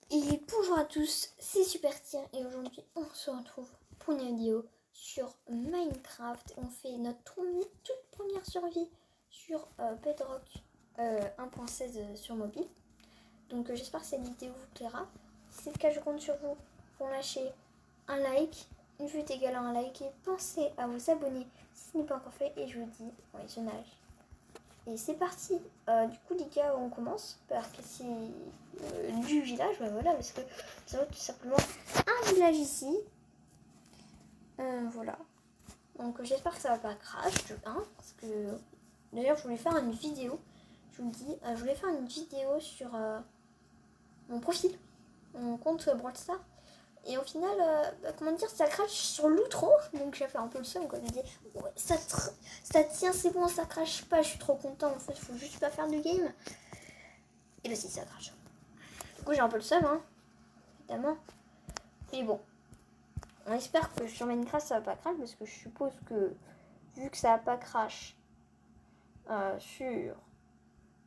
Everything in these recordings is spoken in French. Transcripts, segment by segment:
Et bonjour à tous, c'est Supertir et aujourd'hui on se retrouve pour une vidéo sur Minecraft. On fait notre toute première survie sur Bedrock 1.16 sur mobile. Donc j'espère que cette vidéo vous plaira. Si c'est le cas, je compte sur vous pour lâcher un like. Une vue égale à un like et pensez à vous abonner si ce n'est pas encore fait. Et je vous dis, ouais, je nage. Et c'est parti. Du coup les gars, on commence par casser du village. Ben voilà, parce que c'est tout simplement un village ici. Voilà. Donc j'espère que ça va pas crash de 1. Parce que d'ailleurs je voulais faire une vidéo. Je vous le dis, je voulais faire une vidéo sur mon profil, mon compte Brawl Stars. Et au final, comment dire, ça crache sur l'outro. Donc j'ai fait un peu le seum quoi. Je me dis, ouais, ça tient, c'est bon, ça crache pas. Je suis trop content. En fait, il faut juste pas faire de game. Et bah si, ça crache. Du coup, j'ai un peu le seum, hein, évidemment. Mais bon, on espère que sur Minecraft ça va pas crash. Parce que je suppose que, vu que ça va pas crash sur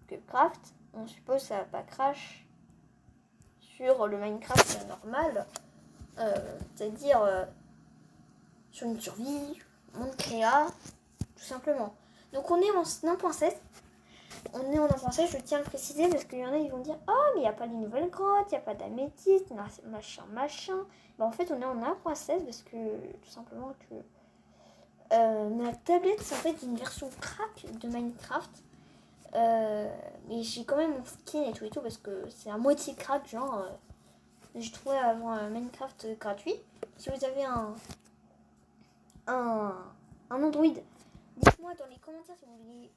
Cubecraft, on suppose que ça va pas crash sur le Minecraft normal. C'est-à-dire sur une survie, monde créa, tout simplement. Donc on est en 1.16. On est en 1.16, je tiens à le préciser parce qu'il y en a, ils vont dire oh, mais il n'y a pas les nouvelles grottes, il n'y a pas d'améthyste, machin. Ben, en fait, on est en 1.16 parce que tout simplement que ma tablette, c'est en fait une version crack de Minecraft. Mais j'ai quand même mon skin et tout parce que c'est à moitié crack, genre. J'ai trouvé avant Minecraft gratuit. Si vous avez un Android, dites-moi dans les commentaires si vous voulez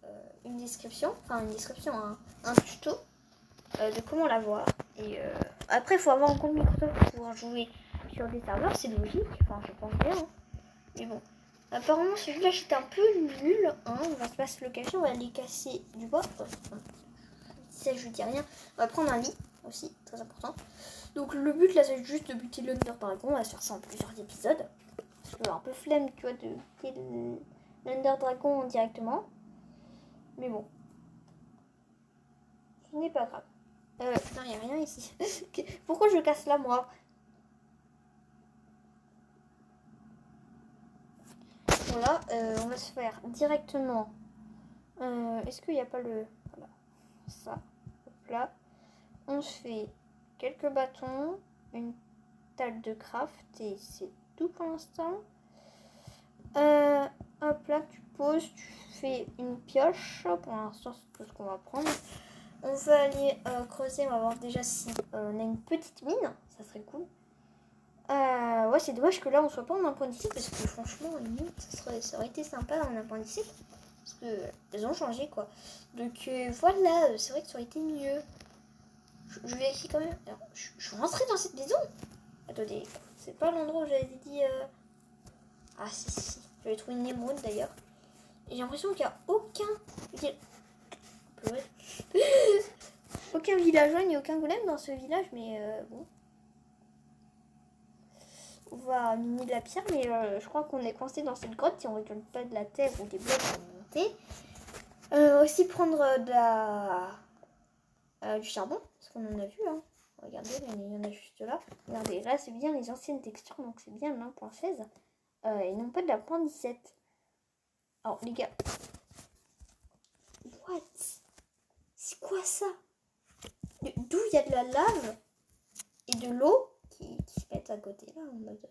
une description, un tuto de comment l'avoir. Et après, il faut avoir un compte Microsoft pour pouvoir jouer sur des serveurs, c'est logique. Enfin, je pense bien. Hein. Mais bon, apparemment, ce jeu-là, j'étais un peu nul. Hein. On va pas se le cacher, on va les casser du bois. Ça, je dis rien. On va prendre un lit aussi, très important. Donc, le but là, c'est juste de buter l'Under Dragon. On va se faire ça en plusieurs épisodes. Parce que un peu flemme, tu vois, de buter l'Under Dragon directement. Mais bon. Ce n'est pas grave. Putain, il n'y a rien ici. Pourquoi je casse là, moi? Voilà, on va se faire directement. Est-ce qu'il n'y a pas le... Voilà, ça. Hop là. On se fait quelques bâtons, une table de craft et c'est tout pour l'instant. Hop là, tu poses, tu fais une pioche. Pour l'instant, c'est tout ce qu'on va prendre. On va aller creuser, on va voir déjà si on a une petite mine, ça serait cool. Ouais, c'est dommage que là on soit pas en appendicite parce que franchement, une mine, ça aurait été sympa en appendicite parce que elles ont changé quoi. Donc voilà, c'est vrai que ça aurait été mieux. Je vérifie quand même. Alors, je suis rentrée dans cette maison. Attendez, c'est pas l'endroit où j'avais dit. Ah si, j'avais trouvé une émeraude d'ailleurs. Et j'ai l'impression qu'il n'y a aucun. Aucun villageois ni aucun golem dans ce village, mais bon. On va miner de la pierre, mais je crois qu'on est coincé dans cette grotte si on ne récolte pas de la terre ou des blocs pour monter. Aussi prendre du charbon, parce qu'on en a vu. Hein. Regardez, il y en a juste là. Regardez, là c'est bien les anciennes textures, donc c'est bien 1.16 et non pas de la 1.17. Alors les gars, what? C'est quoi ça? D'où il y a de la lave et de l'eau qui se mettent à côté là en mode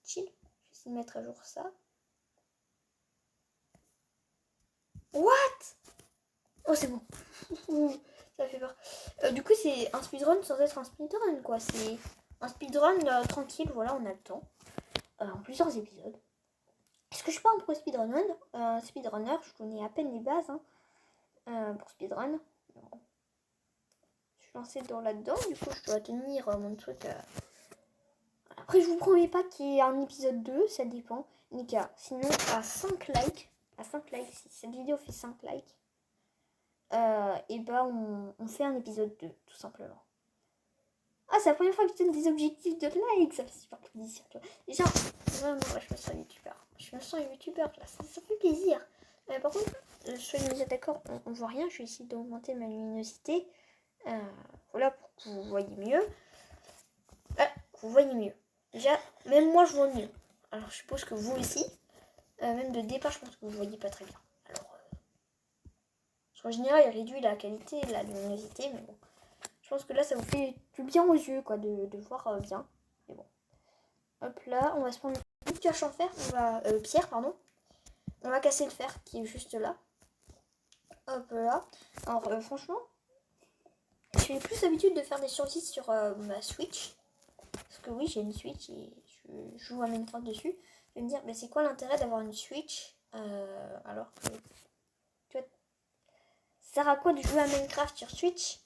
chill. Je vais essayer de mettre à jour ça. What? Oh c'est bon. Ça fait peur. Du coup c'est un speedrun sans être un speedrun quoi. C'est un speedrun tranquille, voilà, on a le temps. En plusieurs épisodes. Est-ce que je suis pas un pro speedrunner? Speedrunner, je connais à peine les bases pour speedrun. Non. Je suis lancée là-dedans, du coup je dois tenir mon truc. Après je vous promets pas qu'il y ait un épisode 2, ça dépend. Nika, sinon à 5 likes, si cette vidéo fait 5 likes, et bah on fait un épisode 2, tout simplement. Ah, c'est la première fois que je donne des objectifs de likes, ça fait super plaisir. Déjà, vraiment, je me sens youtubeur. Ça fait plaisir. Par contre, soyez déjà d'accord, on voit rien. Je vais essayer d'augmenter ma luminosité. Voilà, pour que vous voyez mieux. vous voyez mieux. Déjà, même moi, je vois mieux. Alors, je suppose que vous aussi. Même de départ, je pense que vous ne voyez pas très bien. Alors, en général, il réduit la qualité et la luminosité, mais bon. Je pense que là, ça vous fait du bien aux yeux, quoi, de voir bien. Mais bon. Hop là, on va se prendre une petite pioche en fer. Pierre, pardon. On va casser le fer qui est juste là. Hop là. Alors, franchement, j'ai plus l'habitude de faire des sorties sur ma Switch. Parce que oui, j'ai une Switch et je joue à Minecraft dessus. Je vais me dire, mais c'est quoi l'intérêt d'avoir une Switch alors que... Tu vois, ça sert à quoi de jouer à Minecraft sur Switch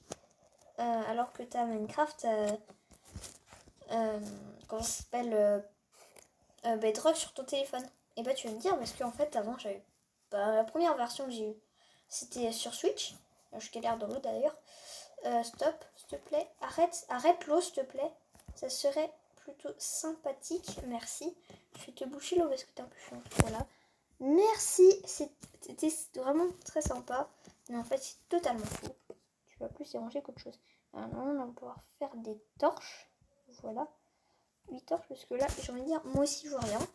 alors que tu as Minecraft... comment ça s'appelle Bedrock sur ton téléphone. Et bah tu vas me dire, parce qu'en fait, avant, j'avais... la première version que j'ai eue, c'était sur Switch. Je galère dans l'eau d'ailleurs. Stop, s'il te plaît. Arrête l'eau, s'il te plaît. Ça serait plutôt sympathique. Merci. Je vais te boucher l'eau parce que t'es un peu chiant. Voilà. Merci. C'était vraiment très sympa. Mais en fait, c'est totalement faux. Tu vas plus y ranger qu'autre chose. Alors, on va pouvoir faire des torches. Voilà. 8 torches parce que là, j'ai envie de dire, moi aussi, je vois rien.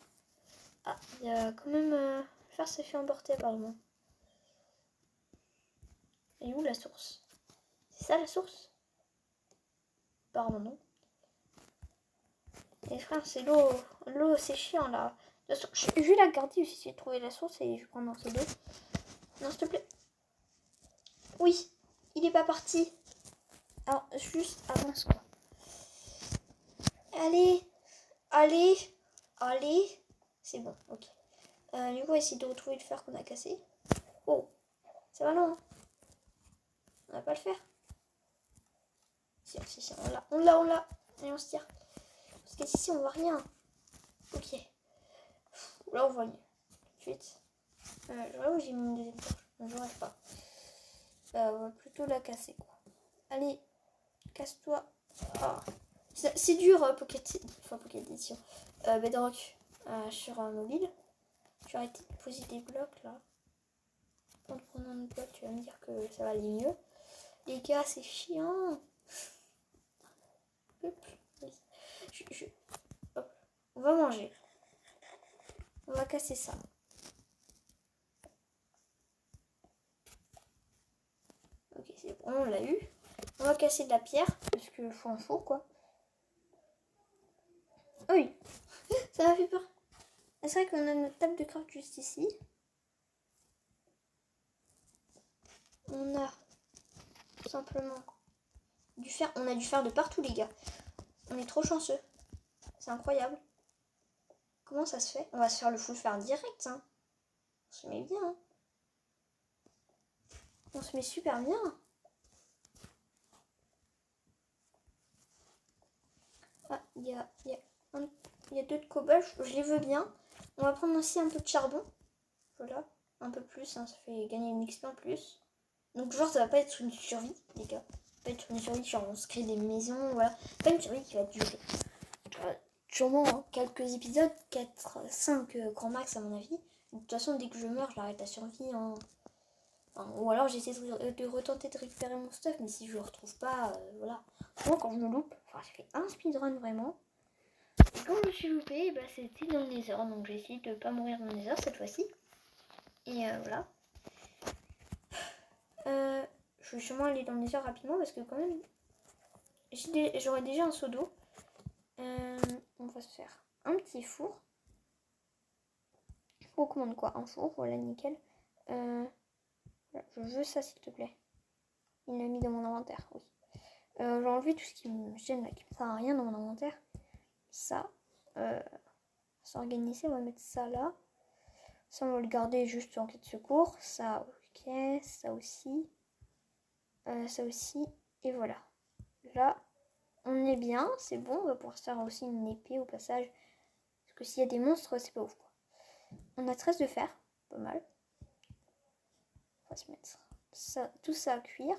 Ah, il y a quand même... Faire s'est fait emporter apparemment. Et où la source? C'est ça la source? Apparemment non. Et frère, c'est l'eau. L'eau, c'est chiant là. Je vais la garder aussi si j'ai trouvé la source et je vais prendre un seau d'eau. Non, s'il te plaît. Oui, il est pas parti. Alors, juste avance quoi. Allez. C'est bon, ok. Du coup, on va essayer de retrouver le fer qu'on a cassé. Oh, ça va non? On va pas le faire. Si, on l'a. Allez, on se tire. Parce qu'ici, on voit rien. Ok. Là, on voit mieux. Tout de suite. Là où j'ai mis une deuxième torche. Je rêve pas. On va plutôt la casser, quoi. Allez, casse-toi. Ah. C'est dur, Pocket Edition. Bedrock sur un mobile. Je vais arrêter de poser des blocs, là. En prenant un bloc, tu vas me dire que ça va aller mieux. Les gars, c'est chiant. Hop. Hop. On va manger. On va casser ça. Ok, c'est bon, on l'a eu. On va casser de la pierre, parce qu'il faut un four, quoi. Oui, ça m'a fait peur. C'est vrai qu'on a notre table de craft juste ici. On a tout simplement du fer. On a du fer de partout, les gars. On est trop chanceux. C'est incroyable. Comment ça se fait? On va se faire le full fer direct, hein. On se met bien, hein. On se met super bien. Ah, il y a d'autres cobbles. Je les veux bien. On va prendre aussi un peu de charbon. Voilà. Un peu plus, hein. Ça fait gagner une XP en plus. Donc genre ça va pas être une survie, les gars. Ça va pas être une survie, genre on se crée des maisons, voilà. Pas une survie qui va durer. Sûrement hein, quelques épisodes, 4, 5 grand max à mon avis. De toute façon dès que je meurs, j'arrête la survie. Hein. Enfin, ou alors j'essaie de retenter de récupérer mon stuff, mais si je le retrouve pas, voilà. Moi quand je me loupe, enfin j'ai fait un speedrun vraiment. Et quand je me suis loupée, bah, c'était dans le Nether, donc j'ai essayé de pas mourir dans le Nether cette fois-ci. Et voilà. Je vais sûrement aller dans le Nether rapidement parce que quand même j'aurais déjà un seau d'eau. On va se faire un petit four. Je recommande quoi? Un four, voilà nickel. Voilà, je veux ça s'il te plaît. Il l'a mis dans mon inventaire, oui. J'ai enlevé tout ce qui me gêne là, qui me sert à rien dans mon inventaire. Ça, s'organiser, on va mettre ça là. Ça on va le garder juste en cas de secours. Ça, ok, ça aussi. Ça aussi, et voilà. Là, on est bien, c'est bon, on va pouvoir se faire aussi une épée au passage. Parce que s'il y a des monstres, c'est pas ouf quoi. On a 13 de fer, pas mal. On va se mettre ça, tout ça à cuire.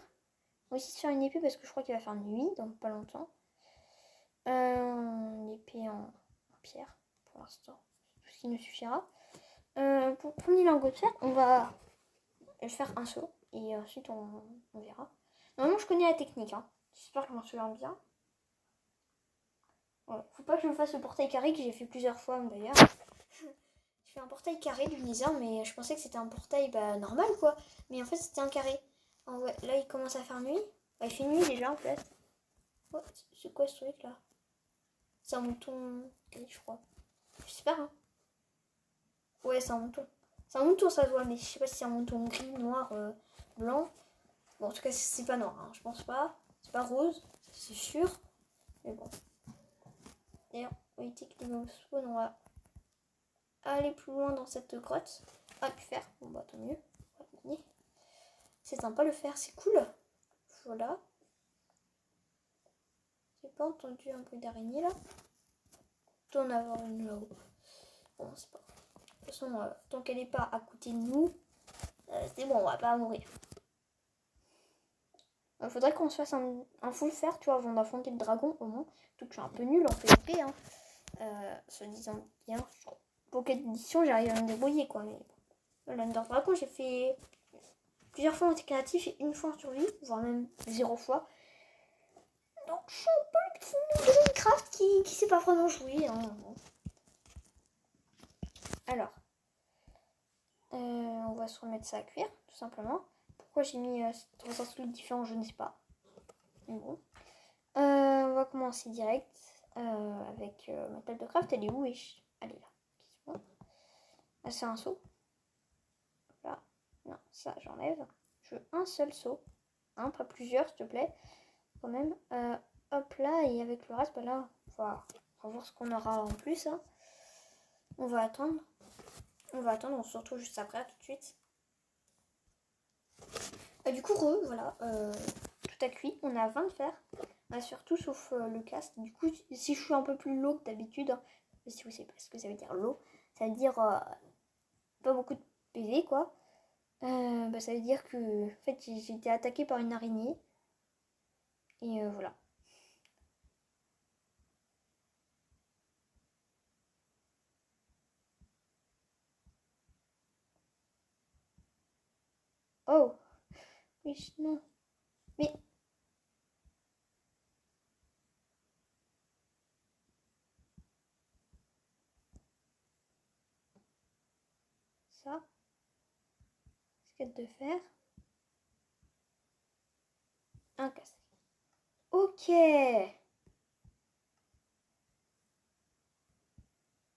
On va aussi se faire une épée parce que je crois qu'il va faire nuit dans pas longtemps. Une épée en pierre pour l'instant, tout ce qui nous suffira. Pour le premier lingot de fer, on va faire un saut et ensuite on verra. Normalement, je connais la technique, hein. J'espère que je m'en souviens bien. Ouais. Faut pas que je me fasse le portail carré que j'ai fait plusieurs fois d'ailleurs. Je fais un portail carré du Nether, mais je pensais que c'était un portail normal quoi. Mais en fait c'était un carré. Ah ouais, là il commence à faire nuit. Il fait nuit déjà en fait. Oh, c'est quoi ce truc là? C'est un mouton gris je crois. J'espère hein. Ouais c'est un mouton. C'est un mouton ça se voit, mais je sais pas si c'est un mouton gris, noir, blanc. Bon en tout cas c'est pas noir, hein. Je pense pas. C'est pas rose, c'est sûr. Mais bon. D'ailleurs, on va éviter que les mobs spawn, on va aller plus loin dans cette grotte. Ah, du fer. Bon, bah, tant mieux. C'est sympa le fer, c'est cool. Voilà. J'ai pas entendu un bruit d'araignée là. Il doit en avoir une là-haut. Bon, c'est pas. De toute façon, tant qu'elle n'est pas à côté de nous, c'est bon, on va pas mourir. Il faudrait qu'on se fasse un full fer, tu vois, avant d'affronter le dragon au moins. Tout que je suis un peu nulle en PvP, hein. Se disant bien. Pocket édition, j'arrive à me débrouiller quoi. Mais l'Under Dragon, j'ai fait plusieurs fois en créatif et une fois en survie, voire même 0 fois. Donc je suis un peu le petit noob de Minecraft qui sait pas vraiment jouer. Hein. Alors, on va se remettre ça à cuire, tout simplement. Pourquoi j'ai mis 300 trucs différents, je ne sais pas. Mais bon. On va commencer direct avec ma table de craft. Elle est où? Elle est là. Ah, c'est un seau. Là. Non, ça j'enlève. Je veux un seul seau. Pas plusieurs, s'il te plaît. Quand même. Hop là, et avec le reste, bah là, on va voir ce qu'on aura en plus. Hein. On va attendre. On se retrouve juste après, tout de suite. Du coup, voilà. Tout a cuit. On a 20 de fer. Surtout sauf le cast. Du coup, si je suis un peu plus low que d'habitude, hein, si vous savez pas ce que ça veut dire low, ça veut dire pas beaucoup de PV, quoi. Ça veut dire que en fait, j'ai été attaquée par une araignée. Et voilà. Oh! Mais non. Mais... Ça. Skate de fer. Un casque. Ok.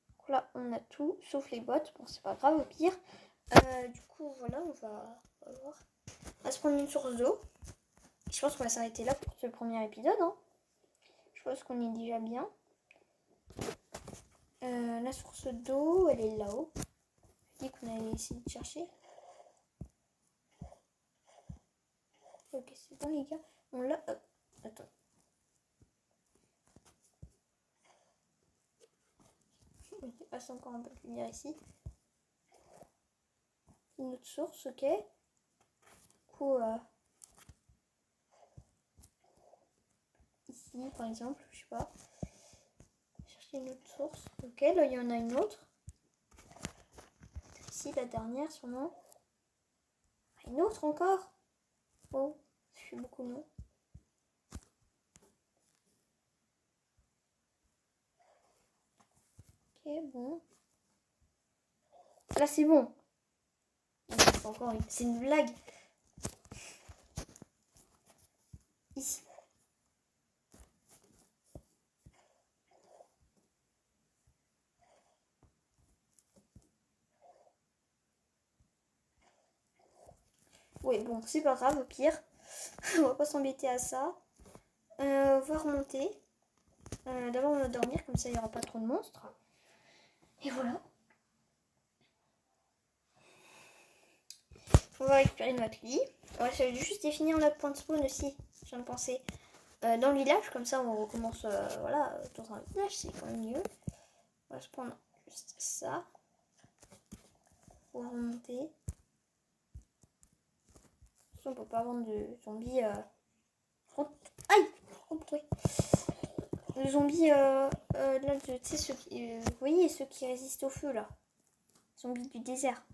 Donc là, on a tout, sauf les bottes. Bon, c'est pas grave, au pire. Du coup, voilà, on va voir. On va se prendre une source d'eau. Je pense qu'on va s'arrêter là pour ce premier épisode. Hein. Je pense qu'on est déjà bien. La source d'eau, elle est là-haut. Je dis qu'on allait essayer de chercher. Ok, c'est bon, les gars. On l'a. Attends. Ok, passe encore un peu de lumière ici. Une autre source, ok. Du coup, ici, par exemple, je sais pas. Chercher une autre source. Ok, là, il y en a une autre. Ici, la dernière, sûrement. Une autre encore. Oh, ça fait beaucoup, non? Ok, bon. Là, c'est bon. C'est encore une... C'est une blague. Ici. Ouais, bon, c'est pas grave, au pire. On va pas s'embêter à ça. On va remonter. D'abord, on va dormir, comme ça, il n'y aura pas trop de monstres. Et voilà. On va récupérer notre lit. On va juste définir notre point de spawn aussi, je viens de penser. Dans le village, comme ça, on recommence voilà, dans un village, c'est quand même mieux. On va se prendre juste ça. Pour remonter. On peut pas vendre de zombies. Aïe! Les zombies, là, tu sais, ceux qui, vous voyez, ceux qui résistent au feu, là. Zombies du désert.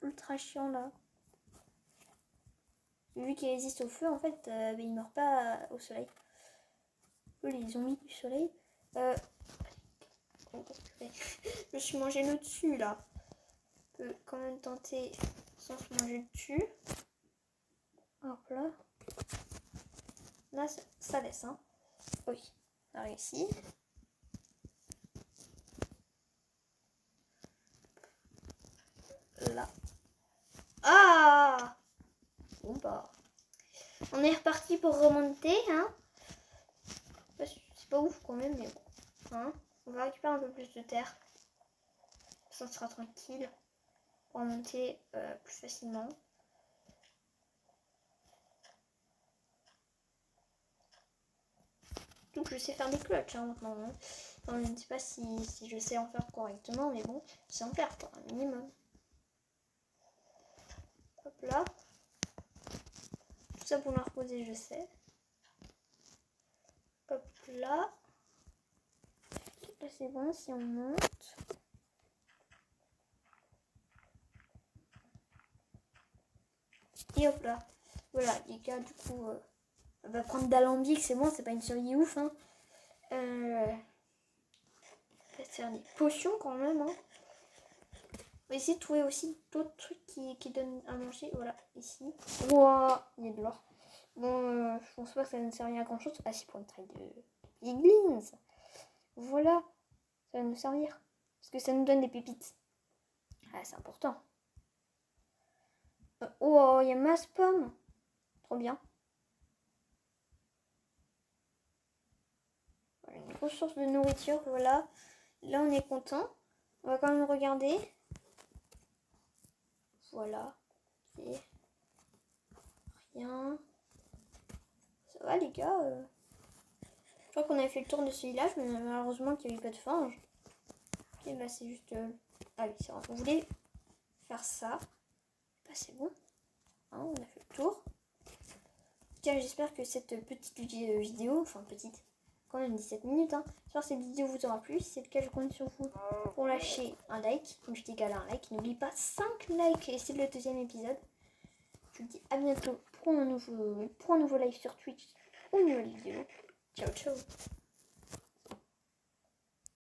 Ultra chiant, là. Vu qu'ils résistent au feu, en fait, ils meurent pas au soleil. peu les zombies du soleil. Oh, je me suis mangé le dessus là. On peut quand même tenter sans se manger dessus. Hop là. Là, ça laisse, hein. Oui, on a réussi. Là. Ah! Bon bah. On est reparti pour remonter, hein. C'est pas ouf quand même, mais bon. Hein, on va récupérer un peu plus de terre. Ça sera tranquille. Pour remonter plus facilement. Donc je sais faire des clutches hein, maintenant. Hein. Enfin, je ne sais pas si je sais en faire correctement, mais bon, je sais en faire quoi, un minimum. Hop là. Tout ça pour la reposer, je sais. Hop là. Là c'est bon, si on monte. Et hop là. Voilà, les gars, du coup, on va prendre d'alambic, c'est bon, c'est pas une survie ouf. Hein. On va faire des potions quand même. Hein. On va essayer de trouver aussi d'autres trucs qui donnent à manger. Voilà, ici. Ouah, il y a de l'or. Bon, je pense pas que ça ne servir à grand chose. Ah si, pour une taille de piglins. Voilà, ça va nous servir. Parce que ça nous donne des pépites. Ah, c'est important. Oh, il y a masse pomme. Trop bien. Voilà, une grosse source de nourriture, voilà. Là, on est content. On va quand même regarder. Voilà. Okay. Rien. Ça va, les gars Je crois qu'on avait fait le tour de ce village, mais malheureusement qu'il n'y avait pas de forge. Ok, bah c'est juste... Ah oui, c'est vrai. On voulait faire ça. Bah c'est bon. Hein, on a fait le tour. Tiens, j'espère que cette petite vidéo, enfin petite, quand même 17 minutes, hein. J'espère que cette vidéo vous aura plu. Si c'est le cas, je compte sur vous pour lâcher un like. Comme je dis égal à un like. N'oublie pas 5 likes et c'est le deuxième épisode. Je vous dis à bientôt pour un nouveau live sur Twitch ou une nouvelle vidéo. Ciao, ciao.